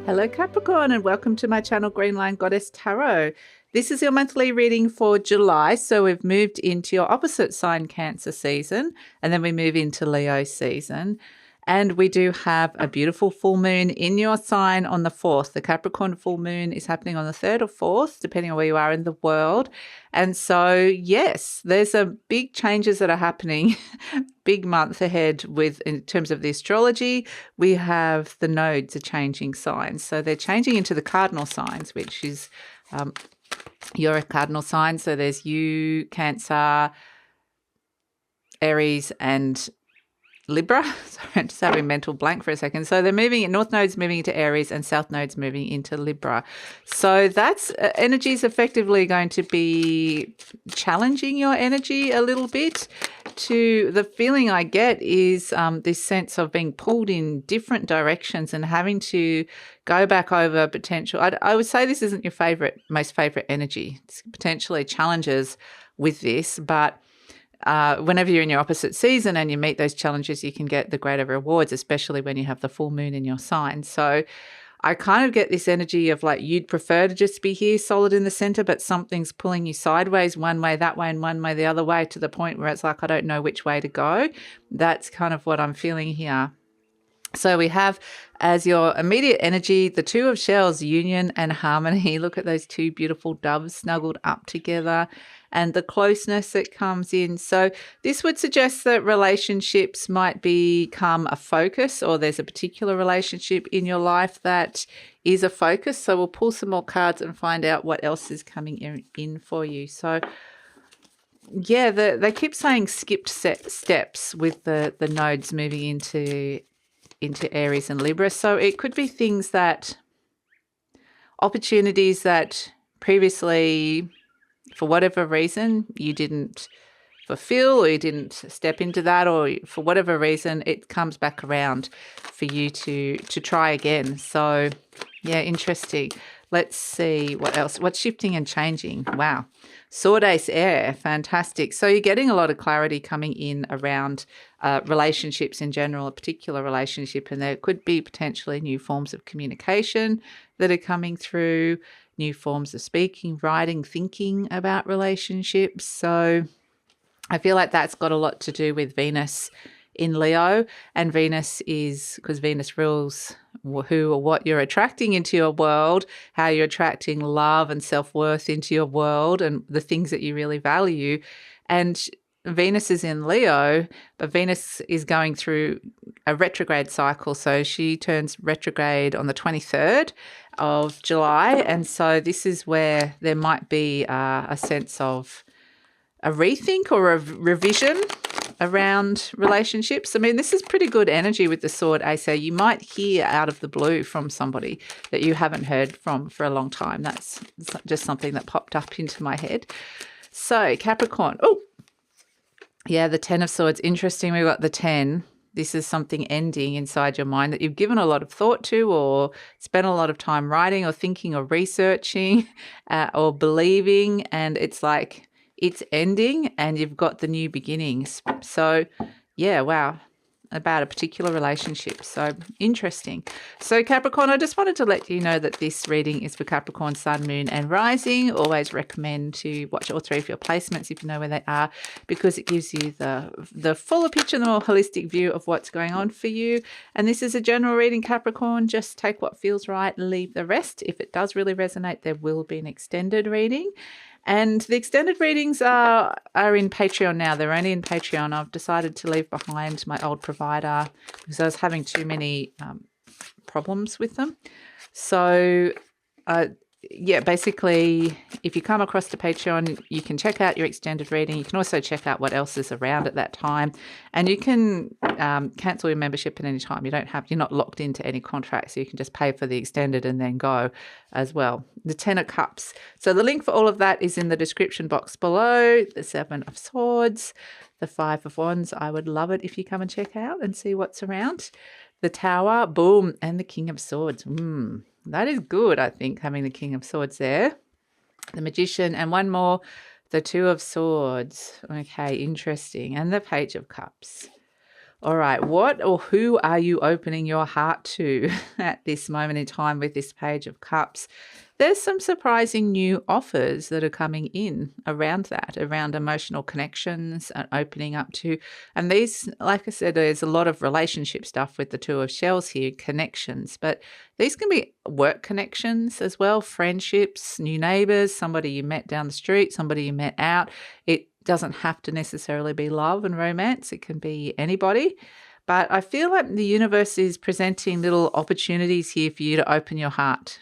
Hello Capricorn, and welcome to my channel Green Line Goddess Tarot. This is your monthly reading for July. So we've moved into your opposite sign Cancer season, and then we move into Leo season. And we do have a beautiful full moon in your sign on the 4th. The Capricorn full moon is happening on the 3rd or 4th, depending on where you are in the world. And so, yes, there's a big changes that are happening, big month ahead in terms of the astrology. We have the nodes are changing signs. So they're changing into the cardinal signs, which is your cardinal sign. So there's you, Cancer, Aries, and Libra. Sorry, I'm just having a mental blank for a second. So they're moving, North Node's moving into Aries and South Node's moving into Libra. So that's energy is effectively going to be challenging your energy a little bit. The feeling I get is this sense of being pulled in different directions and having to go back over potential. I would say this isn't your most favorite energy. It's potentially challenges with this, but whenever you're in your opposite season and you meet those challenges, you can get the greater rewards, especially when you have the full moon in your sign. So I kind of get this energy of like you'd prefer to just be here solid in the center, but something's pulling you sideways one way, that way, and one way, the other way, to the point where it's like, I don't know which way to go. That's kind of what I'm feeling here. So we have as your immediate energy, the Two of Shells, union and harmony. Look at those two beautiful doves snuggled up together and the closeness that comes in. So this would suggest that relationships might become a focus, or there's a particular relationship in your life that is a focus. So we'll pull some more cards and find out what else is coming in for you. So yeah, they keep saying skipped steps with the nodes moving into Aries and Libra. So it could be things that, opportunities that previously, for whatever reason, you didn't fulfill, or you didn't step into that, or for whatever reason, it comes back around for you to try again. So yeah, interesting. Let's see what else. What's shifting and changing? Wow. Sword Ace Air. Fantastic. So you're getting a lot of clarity coming in around relationships in general, a particular relationship, and there could be potentially new forms of communication that are coming through, new forms of speaking, writing, thinking about relationships. So I feel like that's got a lot to do with Venus in Leo, and Venus is, because Venus rules who or what you're attracting into your world, how you're attracting love and self-worth into your world and the things that you really value. And Venus is in Leo, but Venus is going through a retrograde cycle. So she turns retrograde on the 23rd of July. And so this is where there might be a sense of a rethink or a revision around relationships. I mean, this is pretty good energy with the Sword Ace. You might hear out of the blue from somebody that you haven't heard from for a long time. That's just something that popped up into my head. So Capricorn. Oh, yeah, the 10 of Swords. Interesting. We've got the 10. This is something ending inside your mind that you've given a lot of thought to, or spent a lot of time writing or thinking or researching or believing. And it's like, it's ending and you've got the new beginnings. So yeah, wow, about a particular relationship. So interesting. So Capricorn, I just wanted to let you know that this reading is for Capricorn, Sun, Moon and Rising. Always recommend to watch all three of your placements if you know where they are, because it gives you the fuller picture, the more holistic view of what's going on for you. And this is a general reading, Capricorn. Just take what feels right and leave the rest. If it does really resonate, there will be an extended reading. And the extended readings are in Patreon now. They're only in Patreon. I've decided to leave behind my old provider because I was having too many problems with them. So, yeah, basically, if you come across to Patreon, you can check out your extended reading. You can also check out what else is around at that time. And you can cancel your membership at any time. You're not locked into any contract, so you can just pay for the extended and then go as well. The 10 of Cups. So the link for all of that is in the description box below. The 7 of Swords, the 5 of Wands. I would love it if you come and check out and see what's around. The Tower, boom, and the King of Swords. That is good, I think, having the King of Swords there. The Magician, and one more, the Two of Swords. Okay, interesting. And the Page of Cups. All right, what or who are you opening your heart to at this moment in time with this Page of Cups? There's some surprising new offers that are coming in around that, around emotional connections and opening up to. And these, like I said, there's a lot of relationship stuff with the Two of Shells here, connections, but these can be work connections as well, friendships, new neighbors, somebody you met down the street, somebody you met out. It doesn't have to necessarily be love and romance. It can be anybody. But I feel like the universe is presenting little opportunities here for you to open your heart.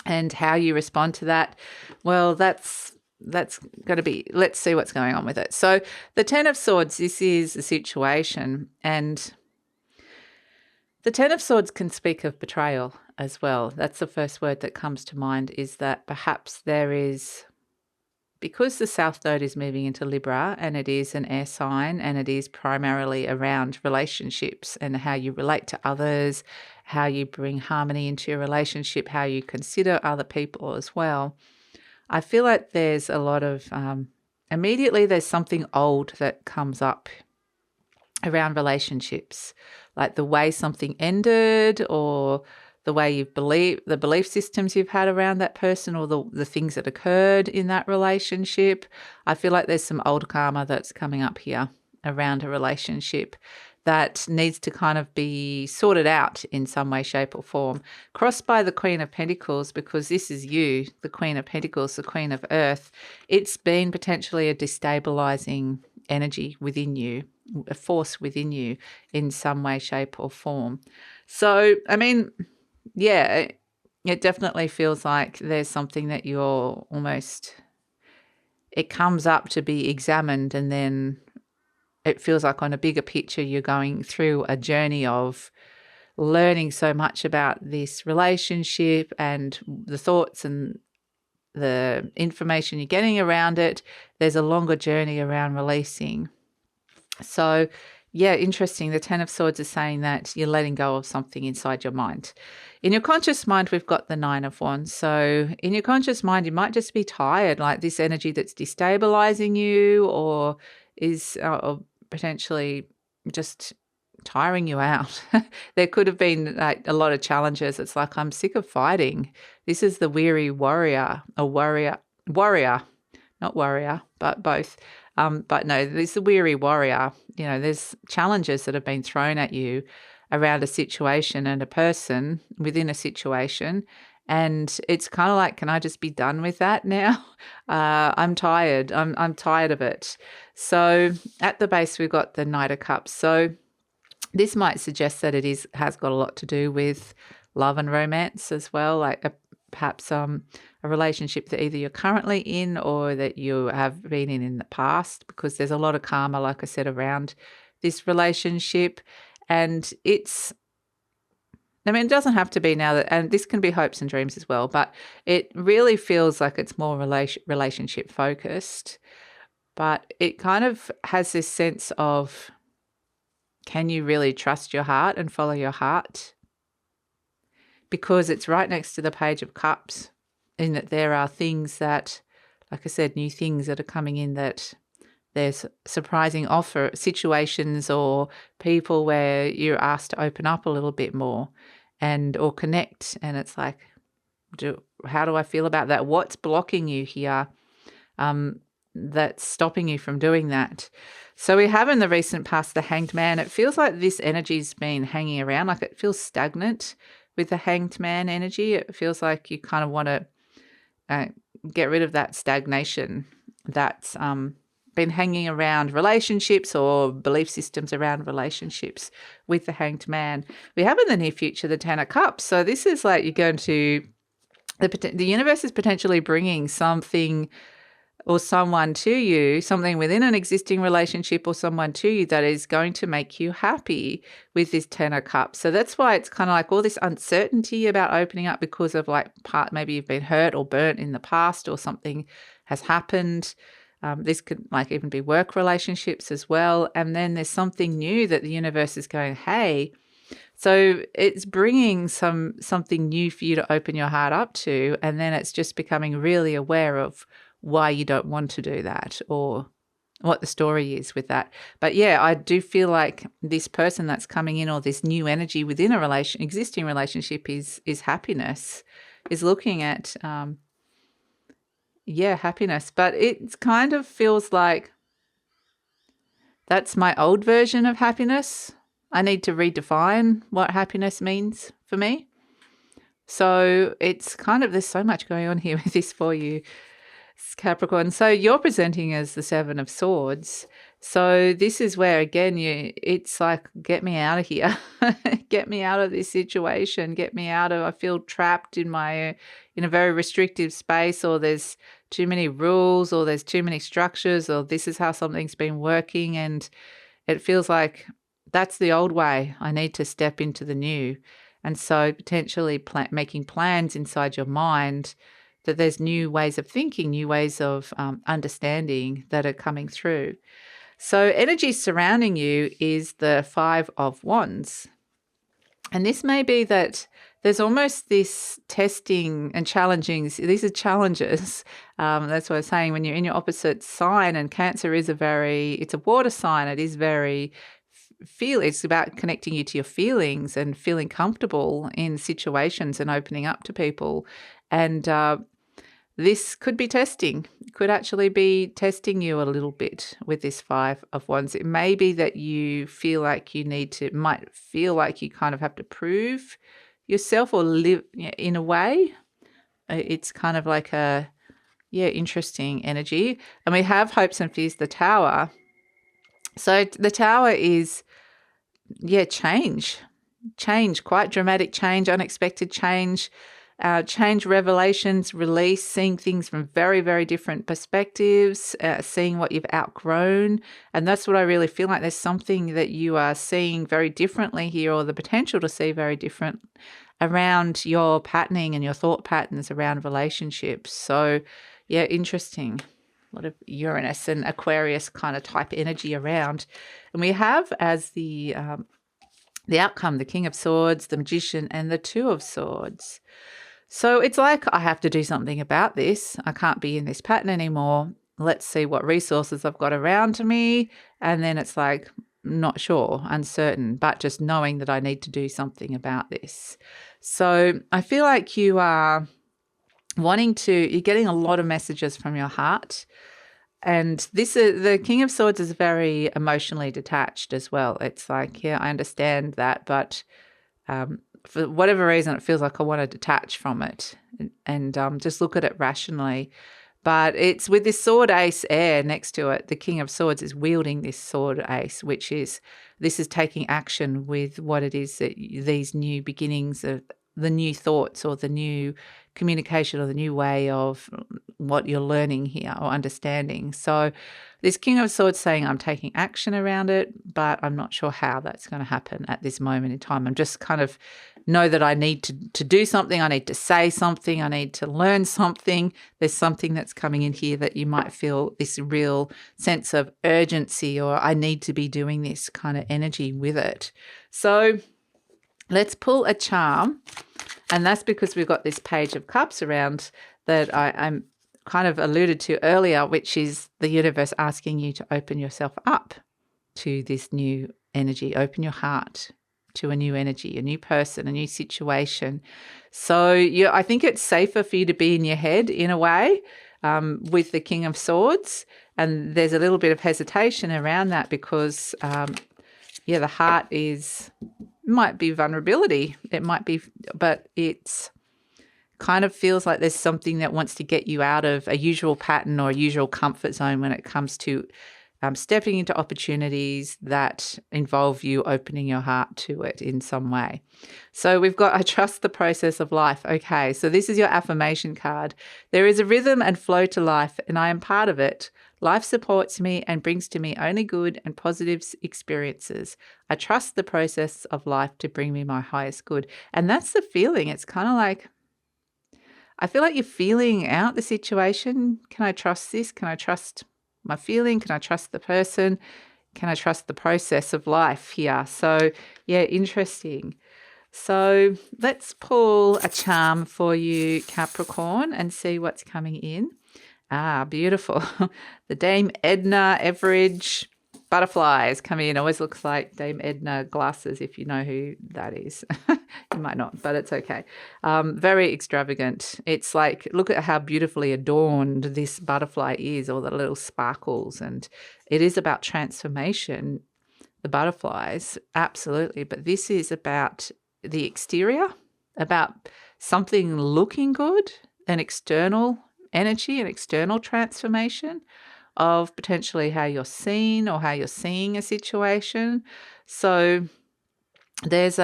And how you respond to that, well, that's going to be, let's see what's going on with it. So the Ten of Swords, this is a situation, and the Ten of Swords can speak of betrayal as well. That's the first word that comes to mind, is that perhaps there is, because the South Node is moving into Libra and it is an air sign and it is primarily around relationships and how you relate to others, how you bring harmony into your relationship, how you consider other people as well. I feel like there's a lot of, immediately there's something old that comes up around relationships, like the way something ended or the way you believe, the belief systems you've had around that person or the things that occurred in that relationship. I feel like there's some old karma that's coming up here around a relationship that needs to kind of be sorted out in some way, shape or form. Crossed by the Queen of Pentacles, because this is you, the Queen of Pentacles, the Queen of Earth. It's been potentially a destabilizing energy within you, a force within you in some way, shape or form. So, I mean, yeah, it definitely feels like there's something that you're almost, it comes up to be examined, and then it feels like on a bigger picture you're going through a journey of learning so much about this relationship and the thoughts and the information you're getting around it. There's a longer journey around releasing. So yeah, interesting. The Ten of Swords is saying that you're letting go of something inside your mind. In your conscious mind, we've got the Nine of Wands. So in your conscious mind, you might just be tired, like this energy that's destabilizing you or is or potentially just tiring you out. There could have been like a lot of challenges. It's like, I'm sick of fighting. This is the weary warrior, not warrior, but both. But no, this is the weary warrior. You know, there's challenges that have been thrown at you around a situation and a person within a situation. And it's kind of like, can I just be done with that now? I'm tired. I'm tired of it. So at the base, we've got the Knight of Cups. So this might suggest that it has got a lot to do with love and romance as well, like perhaps a relationship that either you're currently in or that you have been in the past, because there's a lot of karma, like I said, around this relationship. And it doesn't have to be now, and this can be hopes and dreams as well, but it really feels like it's more relationship focused. But it kind of has this sense of, can you really trust your heart and follow your heart? Because it's right next to the Page of Cups, in that there are things that, like I said, new things that are coming in, that there's surprising offer situations or people where you're asked to open up a little bit more or connect. And it's like, how do I feel about that? What's blocking you here that's stopping you from doing that? So we have in the recent past the Hanged Man. It feels like this energy's been hanging around, like it feels stagnant with the Hanged Man energy. It feels like you kind of want to get rid of that stagnation that's been hanging around relationships or belief systems around relationships with the Hanged Man. We have in the near future the Ten of Cups. So this is like you're going to, the universe is potentially bringing something or someone to you, something within an existing relationship or someone to you that is going to make you happy with this Ten of Cups. So that's why it's kind of like all this uncertainty about opening up, because of like maybe you've been hurt or burnt in the past or something has happened. This could like even be work relationships as well. And then there's something new that the universe is going, hey, so it's bringing something new for you to open your heart up to. And then it's just becoming really aware of why you don't want to do that, or what the story is with that. But yeah, I do feel like this person that's coming in, or this new energy within a existing relationship, is happiness, is looking at happiness. But it kind of feels like that's my old version of happiness. I need to redefine what happiness means for me. So it's kind of, there's so much going on here with this for you, Capricorn. So you're presenting as the Seven of Swords. So this is where, again, it's like, get me out of here. Get me out of this situation. Get me out of, I feel trapped in a very restrictive space, or there's too many rules, or there's too many structures, or this is how something's been working. And it feels like that's the old way. I need to step into the new. And so potentially making plans inside your mind that there's new ways of thinking, new ways of understanding that are coming through. So energy surrounding you is the Five of Wands. And this may be that there's almost this testing and challenging. These are challenges. That's what I was saying. When you're in your opposite sign, and Cancer is it's a water sign. It is very it's about connecting you to your feelings and feeling comfortable in situations and opening up to people. And this could be testing. It could actually be testing you a little bit with this Five of Wands. It may be that you feel like might feel like you kind of have to prove yourself or live in a way. It's kind of like interesting energy. And we have hopes and fears, the Tower. So the Tower is, change, quite dramatic change, unexpected change. Change, revelations, release, seeing things from very, very different perspectives, seeing what you've outgrown. And that's what I really feel like. There's something that you are seeing very differently here, or the potential to see very different around your patterning and your thought patterns around relationships. So, interesting. A lot of Uranus and Aquarius kind of type energy around. And we have as the outcome, the King of Swords, the Magician, and the Two of Swords. So it's like, I have to do something about this. I can't be in this pattern anymore. Let's see what resources I've got around to me. And then it's like, not sure, uncertain, but just knowing that I need to do something about this. So I feel like you are you're getting a lot of messages from your heart. And the King of Swords is very emotionally detached as well. It's like, I understand that, but for whatever reason, it feels like I want to detach from it and just look at it rationally. But it's with this sword ace air next to it. The King of Swords is wielding this sword ace, this is taking action with what it is that these new beginnings of the new thoughts, or the new communication, or the new way of what you're learning here or understanding. So this King of Swords saying, I'm taking action around it, but I'm not sure how that's going to happen at this moment in time. I'm just kind of know that I need to do something. I need to say something. I need to learn something. There's something that's coming in here that you might feel this real sense of urgency, or I need to be doing this kind of energy with it. So let's pull a charm. And that's because we've got this Page of Cups around that I'm kind of alluded to earlier, which is the universe asking you to open yourself up to this new energy, open your heart to a new energy, a new person, a new situation. So I think it's safer for you to be in your head in a way with the King of Swords. And there's a little bit of hesitation around that because, the heart might be vulnerability. It might be, but it's kind of feels like there's something that wants to get you out of a usual pattern or a usual comfort zone when it comes to stepping into opportunities that involve you opening your heart to it in some way. So we've got, I trust the process of life. Okay, so this is your affirmation card. There is a rhythm and flow to life, and I am part of it. Life supports me and brings to me only good and positive experiences. I trust the process of life to bring me my highest good. And that's the feeling. It's kind of like, I feel like you're feeling out the situation. Can I trust this? Can I trust my feeling? Can I trust the person? Can I trust the process of life here? So, interesting. So let's pull a charm for you, Capricorn, and see what's coming in. Ah, beautiful. The Dame Edna Everidge butterflies coming in. Always looks like Dame Edna glasses, if you know who that is. You might not, but it's okay. Very extravagant. It's like, look at how beautifully adorned this butterfly is, all the little sparkles. And it is about transformation, the butterflies, absolutely. But this is about the exterior, about something looking good, an external energy, an external transformation of potentially how you're seen or how you're seeing a situation. So there's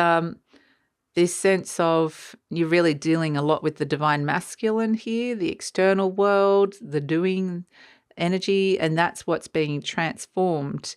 this sense of you're really dealing a lot with the divine masculine here, the external world, the doing energy, and that's what's being transformed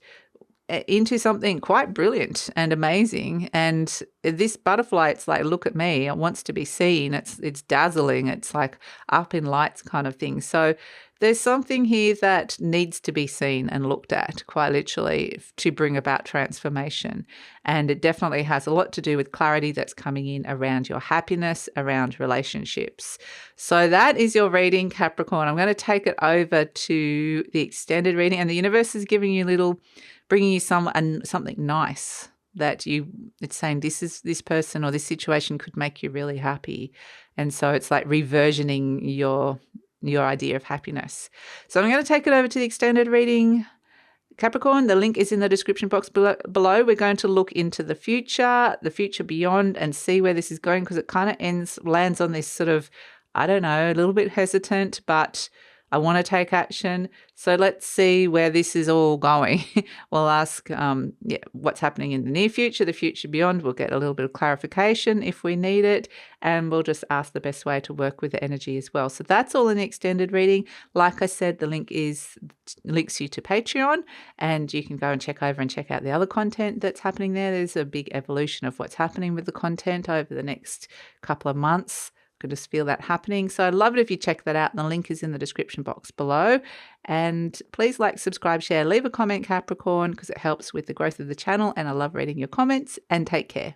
into something quite brilliant and amazing. And this butterfly, it's like, look at me, it wants to be seen. It's dazzling. It's like up in lights kind of thing. So there's something here that needs to be seen and looked at, quite literally, to bring about transformation. And it definitely has a lot to do with clarity that's coming in around your happiness, around relationships. So that is your reading, Capricorn. I'm going to take it over to the extended reading, and the universe is giving you bringing you something nice that it's saying this person or this situation could make you really happy. And so it's like reversioning your idea of happiness. So I'm going to take it over to the extended reading, Capricorn. The link is in the description box below. We're going to look into the future beyond, and see where this is going, because it kind of lands on this sort of, I don't know, a little bit hesitant, but I want to take action. So let's see where this is all going. We'll ask what's happening in the near future, the future beyond. We'll get a little bit of clarification if we need it, and we'll just ask the best way to work with the energy as well. So that's all in the extended reading. Like I said, the link links you to Patreon, and you can go and check out the other content that's happening there. There's a big evolution of what's happening with the content over the next couple of months. Could just feel that happening. So I'd love it if you check that out. The link is in the description box below. And please like, subscribe, share, leave a comment, Capricorn, because it helps with the growth of the channel. And I love reading your comments, and take care.